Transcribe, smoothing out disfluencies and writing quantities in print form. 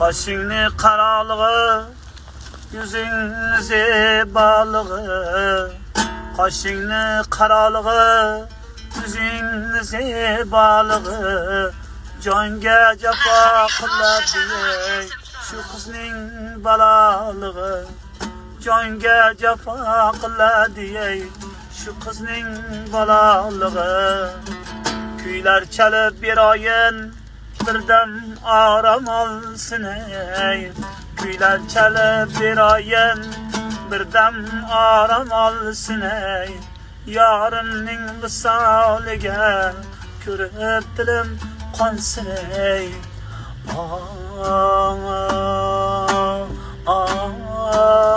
Qoshingni qarog'i, yuzingni zebaligi. Qoshingni qarog'i, yuzingni zebaligi. Jonga jafo qiladi, shu qizning balolig'i. Jonga jafo qiladi, shu qizning balolig'i. Kuylar chalib beroyin, birdam orom olsin ey. Kuylar chalib beroyin, birdam orom olsin ey. Yorimning visoliga ko'rib dilim qonsin ey. Ah, ah, ah.